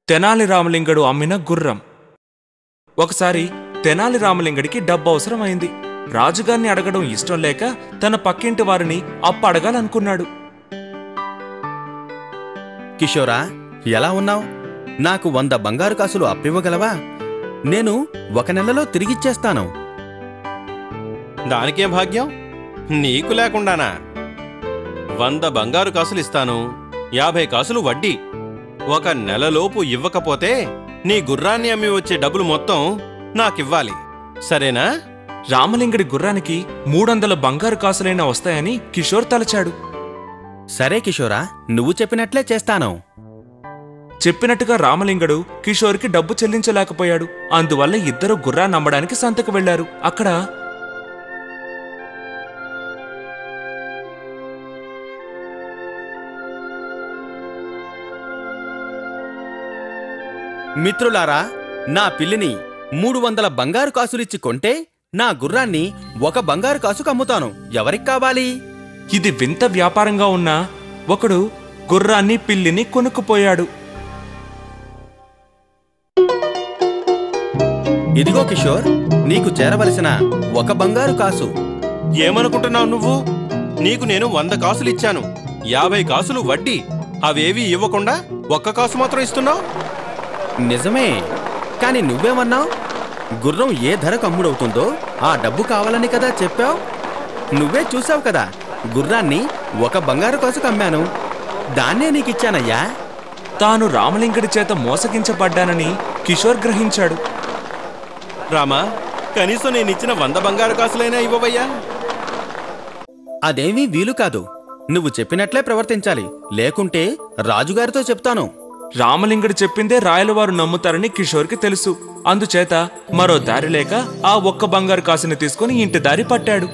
తెనాలి రామలింగడు అమ్మిన గుర్రం. ఒకసారి తెనాలి రామలింగడికి డబ్బు అవసరమైంది. రాజుగారిని అడగడం ఇష్టం లేక తన పక్కింటి వారిని అప్పు అడగాలనుకున్నాడు. కిషోరా, ఎలా ఉన్నావు? నాకు 100 బంగారు కాసులు అప్పివ్వగలవా? నేను 1 నెలలో తిరిగిచ్చేస్తాను. దానికేం భాగ్యం? నీకు లేకుండానా? 100 బంగారు కాసులు ఇస్తాను, 50 కాసులు వడ్డీ. 1 నెలలోపు ఇవ్వకపోతే నీ గుర్రాన్ని అమ్మి వచ్చే డబ్బులు మొత్తం నాకివ్వాలి, సరేనా? రామలింగడి గుర్రానికి 300 బంగారు కాసులైనా వస్తాయని కిషోర్ తలచాడు. సరే కిషోరా, నువ్వు చెప్పినట్లే చేస్తాను. చెప్పినట్టుగా రామలింగడు కిషోర్కి డబ్బు చెల్లించలేకపోయాడు. అందువల్ల ఇద్దరు గుర్రాన్ని అమ్మడానికి సంతకు వెళ్లారు. అక్కడ మిత్రులారా, నా పిల్లిని 300 బంగారు కాసులిచ్చి కొంటే నా గుర్రాన్ని 1 బంగారు కాసుకు అమ్ముతాను. ఎవరికి కావాలి? ఇది వింత వ్యాపారంగా ఉన్నా ఒకడు గుర్రాన్ని పిల్లిని కొనుక్కుపోయాడు. ఇదిగో కిషోర్, నీకు చేరవలసిన 1 బంగారు కాసు. ఏమనుకుంటున్నావు నువ్వు? నీకు నేను 100 కాసులు ఇచ్చాను, 50 కాసులు వడ్డీ. అవేవీ ఇవ్వకుండా 1 కాసు మాత్రం ఇస్తున్నావు. నిజమే, కాని నువ్వేమన్నావు? గుర్రం ఏ ధరకు అమ్ముడవుతుందో ఆ డబ్బు కావాలని కదా చెప్పావు. నువ్వే చూసావు కదా, గుర్రాన్ని 1 బంగారు కాసుకు అమ్మాను. దాన్నే నీకిచ్చానయ్యా. తాను రామలింగడి చేత మోసగించబడ్డానని కిషోర్ గ్రహించాడు. రామా, కనీసం నేనిచ్చిన 100 బంగారు కాసులైనా ఇవ్వవయ్యా. అదేమీ వీలు కాదు. నువ్వు చెప్పినట్లే ప్రవర్తించాలి, లేకుంటే రాజుగారితో చెప్తాను. రామలింగడు చెప్పిందే రాయలవారు నమ్ముతారని కిషోర్కి తెలుసు. అందుచేత మరో దారి లేక ఆ 1 బంగారు కాసుని తీసుకుని ఇంటి దారి పట్టాడు.